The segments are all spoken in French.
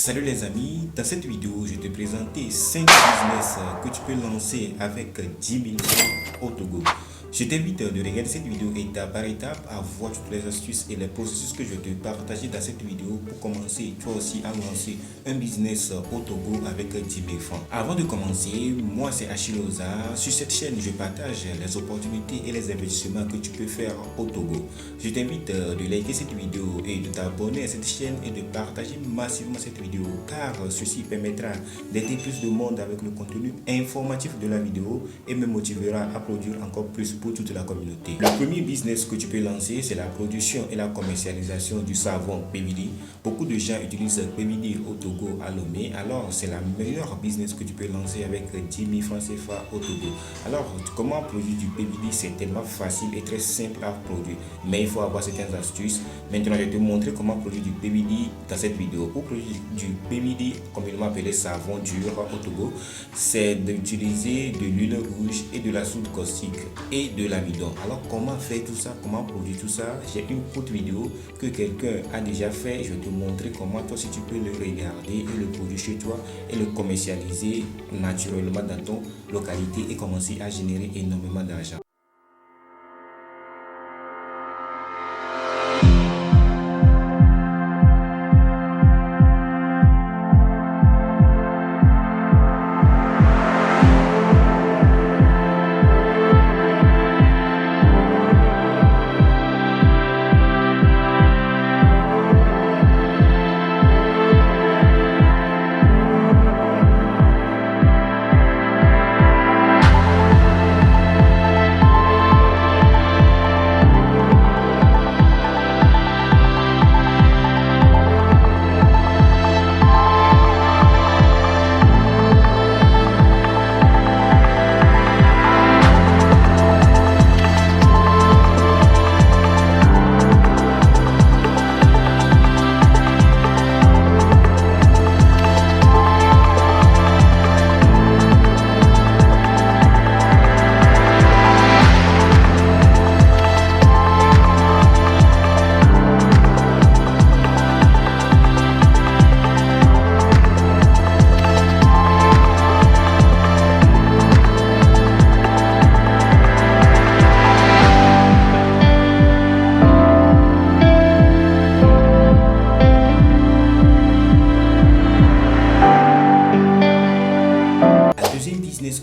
Salut les amis, dans cette vidéo, je vais te présenter 5 business que tu peux lancer avec 10 000 francs au Togo. Je t'invite de regarder cette vidéo étape par étape, à voir toutes les astuces et les processus que je vais te partager dans cette vidéo pour commencer toi aussi à lancer un business au Togo avec 10 000 francs. Avant de commencer, moi c'est Achille Oza. Sur cette chaîne, je partage les opportunités et les investissements que tu peux faire au Togo. Je t'invite de liker cette vidéo et de t'abonner à cette chaîne et de partager massivement cette vidéo car ceci permettra d'aider plus de monde avec le contenu informatif de la vidéo et me motivera à produire encore plus pour toute la communauté. Le premier business que tu peux lancer, c'est la production et la commercialisation du savon Pemidi. Beaucoup de gens utilisent Pemidi au Togo, à Lomé. Alors, c'est la meilleure business que tu peux lancer avec 10 000 francs CFA au Togo. Alors, comment produire du Pemidi? C'est tellement facile et très simple à produire. Mais il faut avoir certaines astuces. Maintenant, je vais te montrer comment produire du Pemidi dans cette vidéo. Pour produire du Pemidi, communément appelé savon dur au Togo, c'est d'utiliser de l'huile rouge et de la soude caustique et de l'amidon. Alors comment faire tout ça, comment produire tout ça? J'ai une courte vidéo que quelqu'un a déjà fait. Je vais te montrer comment toi si tu peux le regarder et le produire chez toi et le commercialiser naturellement dans ton localité et commencer à générer énormément d'argent.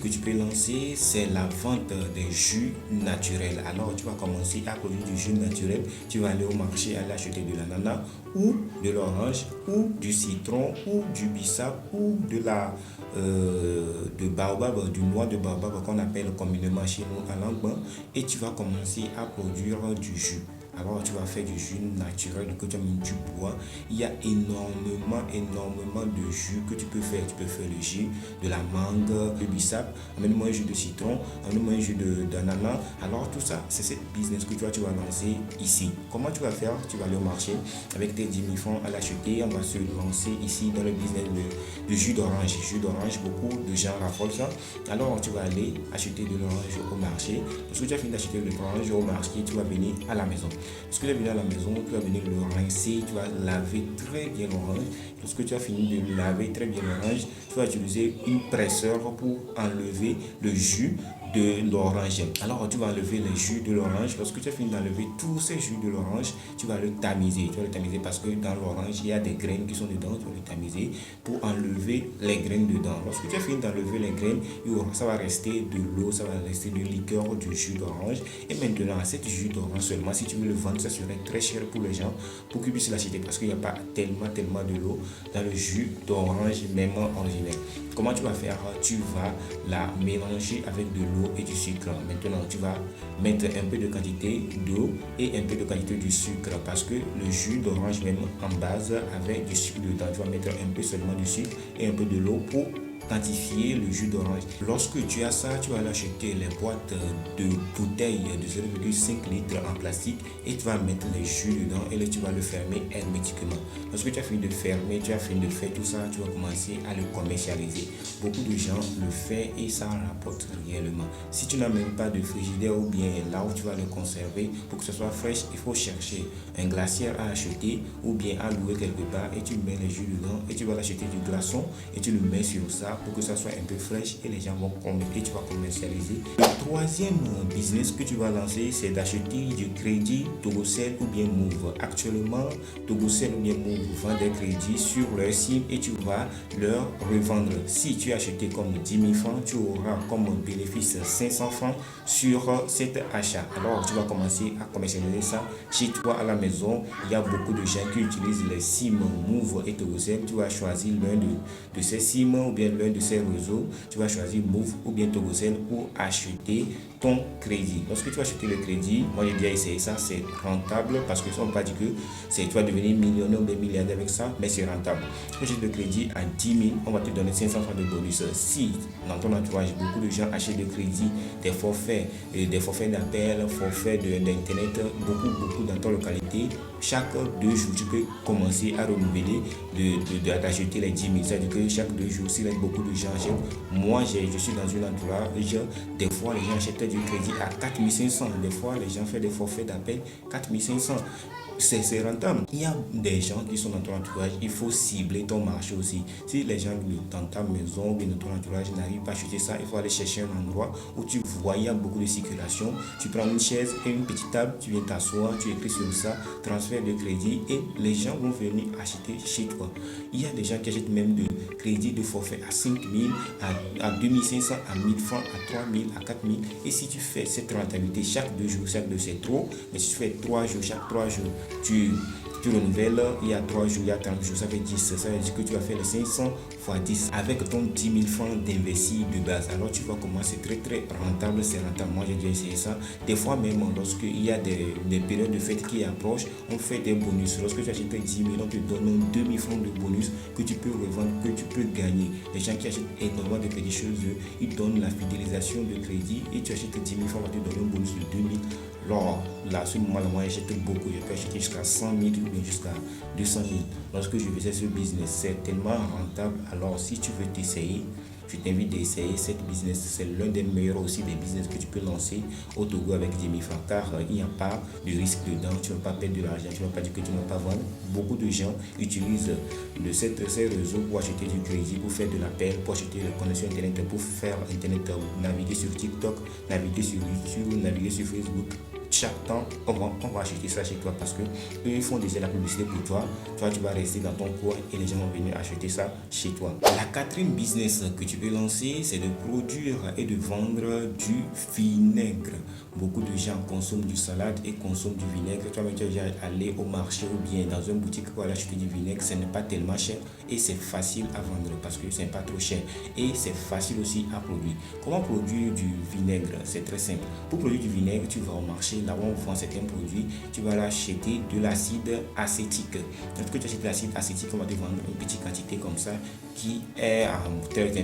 Que tu peux lancer, c'est la vente des jus naturels. Alors tu vas commencer à produire du jus naturel. Tu vas aller au marché, aller acheter de l'ananas ou de l'orange ou du citron ou du bissap ou de baobab, du noix de baobab qu'on appelle communément chez nous à langue, et tu vas commencer à produire du jus. Alors tu vas faire du jus naturel que tu as mis du bois. Il y a énormément de jus que tu peux faire. Tu peux faire le jus de la mangue, le bissap, amène-moi un jus de citron, amène-moi un jus d'ananas. Alors tout ça, c'est cette business que tu vas lancer ici. Comment tu vas faire? Tu vas aller au marché avec tes 10 000 francs à l'acheter. On va se lancer ici dans le business de jus d'orange. Jus d'orange, beaucoup de gens raffolent ça. Alors tu vas aller acheter de l'orange au marché. Lorsque tu as fini d'acheter de l'orange au marché, tu vas venir à la maison. Lorsque tu vas venir à la maison, tu vas venir le rincer, tu vas laver très bien l'orange. Lorsque tu as fini de laver très bien l'orange, tu vas utiliser une presseur pour enlever le jus de l'orange. Alors tu vas enlever le jus de l'orange. Lorsque tu as fini d'enlever tous ces jus de l'orange, tu vas le tamiser. Tu vas le tamiser parce que dans l'orange, il y a des graines qui sont dedans. Tu vas le tamiser pour enlever les graines dedans. Lorsque tu as fini d'enlever les graines, ça va rester de l'eau, ça va rester de liqueur du jus d'orange. Et maintenant, cet jus d'orange seulement, si tu veux le vendre, ça serait très cher pour les gens pour qu'ils puissent l'acheter parce qu'il n'y a pas tellement de l'eau dans le jus d'orange même originel. Comment tu vas faire? Tu vas la mélanger avec de l'eau et du sucre. Maintenant, tu vas mettre un peu de quantité d'eau et un peu de quantité du sucre parce que le jus d'orange même en base avec du sucre dedans. Tu vas mettre un peu seulement du sucre et un peu de l'eau pour quantifier le jus d'orange. Lorsque tu as ça, tu vas aller acheter les boîtes de bouteilles de 0,5 litres en plastique et tu vas mettre les jus dedans et là tu vas le fermer hermétiquement. Lorsque tu as fini de fermer, tu as fini de faire tout ça, tu vas commencer à le commercialiser. Beaucoup de gens le font et ça rapporte réellement. Si tu n'as même pas de frigidaire ou bien là où tu vas le conserver, pour que ce soit fraîche, il faut chercher un glacière à acheter ou bien à louer quelque part et tu mets les jus dedans et tu vas l'acheter du glaçon et tu le mets sur ça pour que ça soit un peu fraîche et les gens vont commander et tu vas commercialiser. Le troisième business que tu vas lancer, c'est d'acheter du crédit Togocel ou bien Move. Actuellement, Togocel ou bien Move vend des crédits sur leur site et tu vas leur revendre. Si tu as acheté comme 10 000 francs, tu auras comme bénéfice 500 francs sur cet achat. Alors, tu vas commencer à commercialiser ça chez toi à la maison. Il y a beaucoup de gens qui utilisent les SIM Move et Togocel. Tu vas choisir l'un de ces SIM ou bien l'un de ces réseaux. Tu vas choisir Move ou bien Togocel pour acheter ton crédit. Lorsque tu vas acheter le crédit, moi j'ai déjà essayé ça, c'est rentable parce que ça on ne peut pas dire que tu vas devenir millionnaire ou milliardaire avec ça, mais c'est rentable. Si tu achètes le crédit à 10 000, on va te donner 500 francs de bonus. Si dans ton entourage, beaucoup de gens achètent le crédit, des forfaits d'appel, forfaits d'internet, beaucoup dans ton localité, chaque 2 jours, tu peux commencer à renouveler d'acheter les 10 000. C'est-à-dire que chaque 2 jours, si beaucoup de gens achètent, moi je suis dans un entourage, des fois les gens achètent du crédit à 4 500, des fois les gens font des forfaits d'appel 4 500. C'est rentable. Il y a des gens qui sont dans ton entourage, il faut cibler ton marché aussi. Si les gens dans ta maison ou bien dans ton entourage n'arrivent pas à acheter ça, il faut aller chercher un endroit où tu vois il y a beaucoup de circulation. Tu prends une chaise et une petite table, tu viens t'asseoir, tu écris sur ça, transfert de crédit et les gens vont venir acheter chez toi. Il y a des gens qui achètent même de crédit de forfait à 5 000, à 2 500, à 1 000 francs, à 3 000, à 4 000. Et si tu fais cette rentabilité chaque 2 jours, c'est trop, mais si tu fais 3 jours, chaque 3 jours, tu renouvelles, il y a 3 jours, il y a 30 jours, ça fait 10. Ça veut dire que tu vas faire les 500 fois 10 avec ton 10 000 francs d'investi de base. Alors tu vois comment c'est très rentable, c'est rentable. Moi j'ai déjà essayé ça. Des fois même, lorsqu'il y a des périodes de fête qui approchent, on fait des bonus. Lorsque tu achètes 10 000, on te donne 2 000 francs de bonus que tu peux revendre, que tu peux gagner. Les gens qui achètent énormément de petites choses, ils donnent la fidélisation de crédit et tu achètes 10 000 francs, on va te donner un bonus de 2 000. Alors là, à ce moment-là, moi j'achète beaucoup. Je peux acheter jusqu'à 100 000 ou bien jusqu'à 200 000. Lorsque je faisais ce business, c'est tellement rentable. Alors si tu veux t'essayer, je t'invite à essayer cette business. C'est l'un des meilleurs aussi des business que tu peux lancer au Togo avec 10 000 francs. Car il n'y a pas de risque dedans. Tu ne vas pas perdre de l'argent. Tu ne vas pas dire que tu ne vas pas vendre. Beaucoup de gens utilisent ces réseaux pour acheter du crédit, pour faire de l'appel, pour acheter la connexion Internet, pour faire Internet, naviguer sur TikTok, naviguer sur YouTube, naviguer sur Facebook. Chaque temps, on va acheter ça chez toi parce que eux, ils font déjà la publicité pour toi. Toi, tu vas rester dans ton coin et les gens vont venir acheter ça chez toi. La quatrième business que tu peux lancer, c'est de produire et de vendre du vinaigre. Beaucoup de gens consomment du salade et consomment du vinaigre. Toi, tu es déjà allé au marché ou bien dans une boutique pour aller acheter du vinaigre. Ce n'est pas tellement cher et c'est facile à vendre parce que ce n'est pas trop cher et c'est facile aussi à produire. Comment produire du vinaigre? C'est très simple. Pour produire du vinaigre, tu vas au marché, là où on vend certains produits, tu vas acheter de l'acide acétique. Lorsque tu achètes de l'acide acétique, on va te vendre une petite quantité comme ça qui est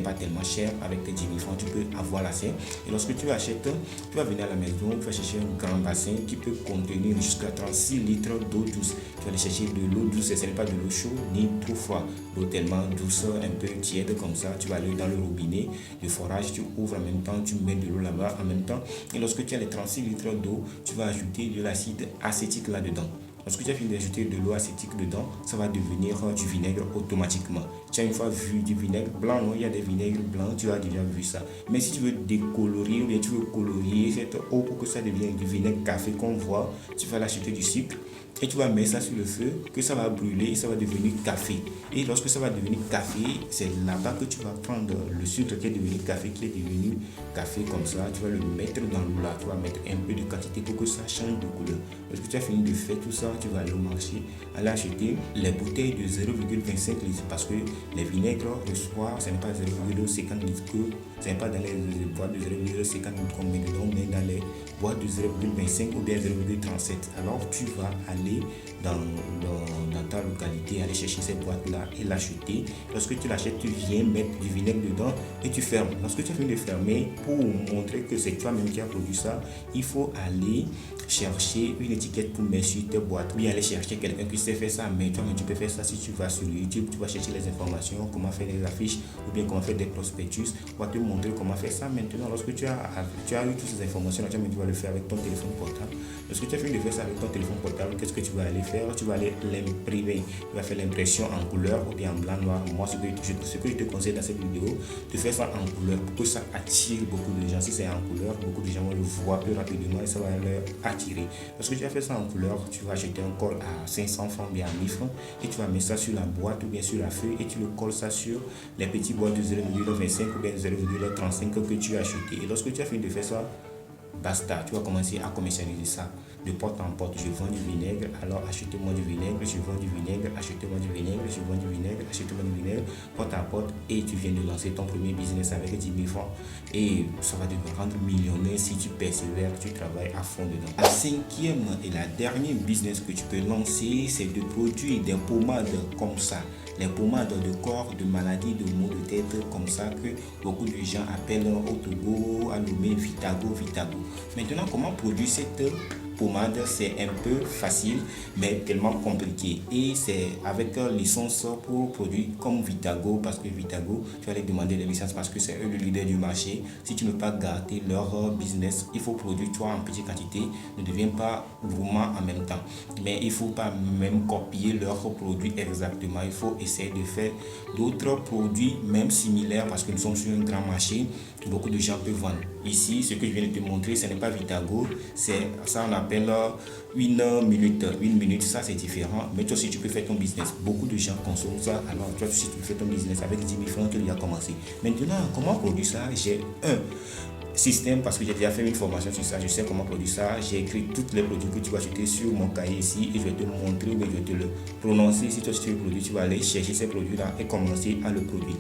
pas tellement cher. Avec tes 10 000 francs, tu peux avoir l'assez. Et lorsque tu achètes, tu vas venir à la maison, tu vas chercher un grand bassin qui peut contenir jusqu'à 36 litres d'eau douce. Tu vas aller chercher de l'eau douce, ce n'est pas de l'eau chaude ni trop froide. L'eau tellement douce, un peu tiède comme ça. Tu vas aller dans le robinet de forage, tu ouvres en même temps, tu mets de l'eau là-bas en même temps. Et lorsque tu as les 36 litres d'eau, tu vas ajouter de l'acide acétique là-dedans. Lorsque tu as fini d'ajouter de l'eau acétique dedans, ça va devenir du vinaigre automatiquement. Tu as une fois vu du vinaigre blanc, non? Il y a des vinaigres blancs, tu as déjà vu ça. Mais si tu veux décolorer ou bien tu veux colorier cette eau pour que ça devienne du vinaigre café qu'on voit, tu vas l'acheter du sucre et tu vas mettre ça sur le feu, que ça va brûler et ça va devenir café. Et lorsque ça va devenir café, c'est là-bas que tu vas prendre le sucre qui est devenu café comme ça, tu vas le mettre dans l'eau là, tu vas mettre un peu de quantité pour que ça change de couleur. Lorsque tu as fini de faire tout ça, tu vas aller au marché, aller acheter les bouteilles de 0,25 litres parce que les vinaigres le soir, ce n'est pas 0,50 litres ce n'est pas dans les boîtes de 0,50 litres qu'on met dedans, mais dans les boîtes de 0,25 ou bien 0,37. Alors tu vas aller dans ta localité, aller chercher ces boîtes-là et l'acheter. Lorsque tu l'achètes, tu viens mettre du vinaigre dedans et tu fermes. Lorsque tu as fini de fermer, pour montrer que c'est toi-même qui as produit ça, il faut aller chercher une étiquette pour mettre sur tes boîtes. Bien aller chercher quelqu'un qui sait faire ça, mais toi-même tu peux faire ça si tu vas sur YouTube, tu vas chercher les informations, comment faire des affiches ou bien comment faire des prospectus. On va te montrer comment faire ça maintenant. Lorsque tu as eu toutes ces informations, tu vas le faire avec ton téléphone portable. Lorsque tu as fini de faire ça avec ton téléphone portable, qu'est-ce que tu vas aller faire? Tu vas aller l'imprimer. Tu vas faire l'impression en couleur ou bien en blanc, noir. Moi, ce que je te conseille dans cette vidéo, de faire ça en couleur pour que ça attire beaucoup de gens. Si c'est en couleur, beaucoup de gens vont le voir plus rapidement et ça va leur attirer. Lorsque tu as fait ça en couleur, tu vas acheter un col à 500 francs, bien à 1000 francs et tu vas mettre ça sur la boîte ou bien sur la feuille et tu le colles ça sur les petits boîtes de 0,25 ou bien 0,35 que tu as acheté. Et lorsque tu as fini de faire ça, basta, tu vas commencer à commercialiser ça de porte en porte. Je vends du vinaigre, alors achetez-moi du vinaigre, je vends du vinaigre, achetez-moi du vinaigre, je vends du vinaigre, achetez-moi du vinaigre, porte à porte, et tu viens de lancer ton premier business avec 10 000 francs et ça va te rendre millionnaire si tu persévères, tu travailles à fond dedans. La cinquième et la dernière business que tu peux lancer, c'est de produire des pommades comme ça. Les pommades de corps, de maladies, de maux de tête comme ça que beaucoup de gens appellent au Togo, à nommer Vitago. Maintenant, comment produire cette pommade? C'est un peu facile mais tellement compliqué et c'est avec licence pour produire comme Vitago, parce que Vitago, tu vas aller demander les licences parce que c'est eux le leader du marché. Si tu ne veux pas garder leur business, il faut produire toi en petite quantité, ne deviens pas gourmand en même temps, mais il faut pas même copier leurs produits exactement, il faut essayer de faire d'autres produits même similaires parce que nous sommes sur un grand marché, beaucoup de gens peuvent vendre. Ici, ce que je viens de te montrer, ce n'est pas Vitago, c'est ça on appelle une minute, ça c'est différent, mais toi aussi tu peux faire ton business. Beaucoup de gens consomment ça, alors toi aussi tu peux faire ton business avec 10 000 francs que tu as commencé. Maintenant, comment produire ça? J'ai un système parce que j'ai déjà fait une formation sur ça, je sais comment produire ça. J'ai écrit tous les produits que tu vas acheter sur mon cahier ici et je vais te montrer ou je vais te le prononcer. Si toi tu veux le produit, tu vas aller chercher ces produits là et commencer à le produire.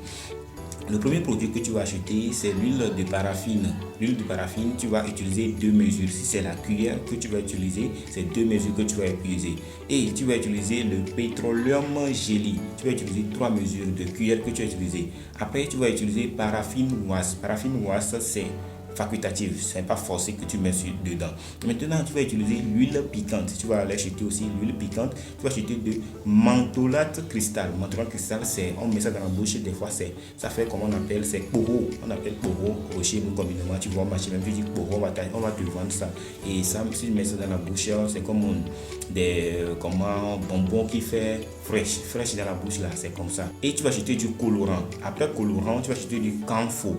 Le premier produit que tu vas acheter, c'est l'huile de paraffine. L'huile de paraffine, tu vas utiliser 2 mesures. Si c'est la cuillère que tu vas utiliser, c'est 2 mesures que tu vas utiliser. Et tu vas utiliser le pétroleum jelly. Tu vas utiliser 3 mesures de cuillère que tu vas utiliser. Après, tu vas utiliser paraffine wax. Paraffine wax, c'est facultative, c'est pas forcé que tu mets dedans. Maintenant, tu vas utiliser l'huile piquante. Tu vas aller acheter aussi l'huile piquante. Tu vas acheter de mentholate cristal. Mentholate cristal, c'est, on met ça dans la bouche, des fois ça fait comme on appelle, c'est poro. On appelle poro chez nous communément. Tu vas au marché, même tu dis poro, on va te vendre ça. Et ça, si tu mets ça dans la bouche, c'est comme des bonbons qui fait fraîche dans la bouche là, c'est comme ça. Et tu vas acheter du colorant. Après colorant, tu vas acheter du camphor.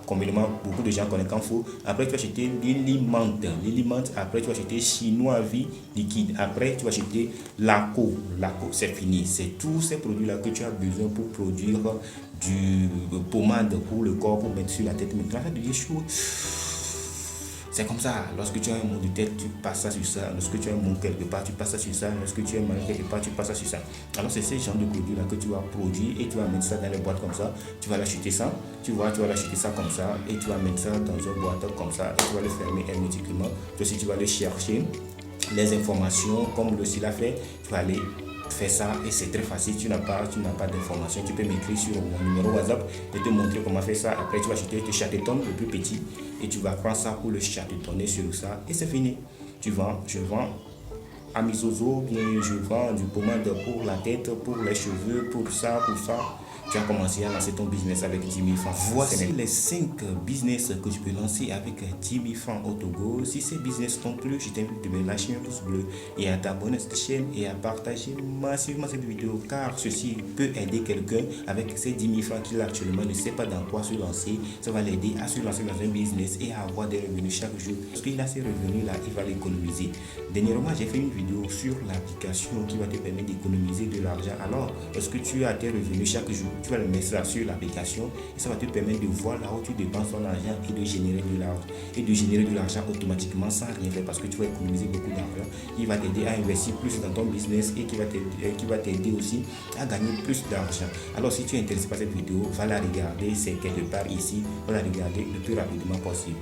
Communément, beaucoup de gens connaissent Camphor. Après, tu vas acheter l'Element. Après, tu vas acheter Chinois Vie liquide. Après, tu vas acheter Laco, c'est fini. C'est tous ces produits-là que tu as besoin pour produire du pommade pour le corps, pour mettre sur la tête. Maintenant, ça devient chaud. C'est comme ça. Lorsque tu as un mot de tête, tu passes ça sur ça. Lorsque tu as un mot quelque part, tu passes ça sur ça. Lorsque tu as un mal quelque part, tu passes ça sur ça. Alors, c'est ce genre de produits-là que tu vas produire et tu vas mettre ça dans les boîtes comme ça. Tu vas l'acheter ça. Tu vas l'acheter ça comme ça et tu vas mettre ça dans une boîte comme ça et tu vas le fermer hermétiquement. Toi aussi, tu vas aller chercher les informations comme le SILA fait. Tu vas aller faire ça et c'est très facile. Tu n'as pas d'informations, tu peux m'écrire sur mon numéro WhatsApp et te montrer comment faire ça. Après, tu vas acheter le chatéton le plus petit et tu vas prendre ça pour le chatétonner sur ça et c'est fini. Je vends à Misozo, bien je vends du pommade pour la tête, pour les cheveux, pour ça. Tu as commencé à lancer ton business avec 10 000 francs. Voici les 5 business que tu peux lancer avec 10 000 francs au Togo. Si ces business t'ont plu, je t'invite de me lâcher un pouce bleu et à t'abonner à cette chaîne et à partager massivement cette vidéo car ceci peut aider quelqu'un avec ces 10 000 francs qu'il a actuellement, ne sait pas dans quoi se lancer. Ça va l'aider à se lancer dans un business et à avoir des revenus chaque jour. Parce qu'il a ces revenus là, il va l'économiser. Dernièrement, j'ai fait une vidéo sur l'application qui va te permettre d'économiser de l'argent. Alors, lorsque tu as tes revenus chaque jour, tu vas le mettre ça sur l'application et ça va te permettre de voir là où tu dépenses ton argent et de générer de l'argent automatiquement sans rien faire parce que tu vas économiser beaucoup d'argent. Il va t'aider à investir plus dans ton business et qui va t'aider aussi à gagner plus d'argent. Alors si tu es intéressé par cette vidéo, va la regarder, c'est quelque part ici, va la regarder le plus rapidement possible.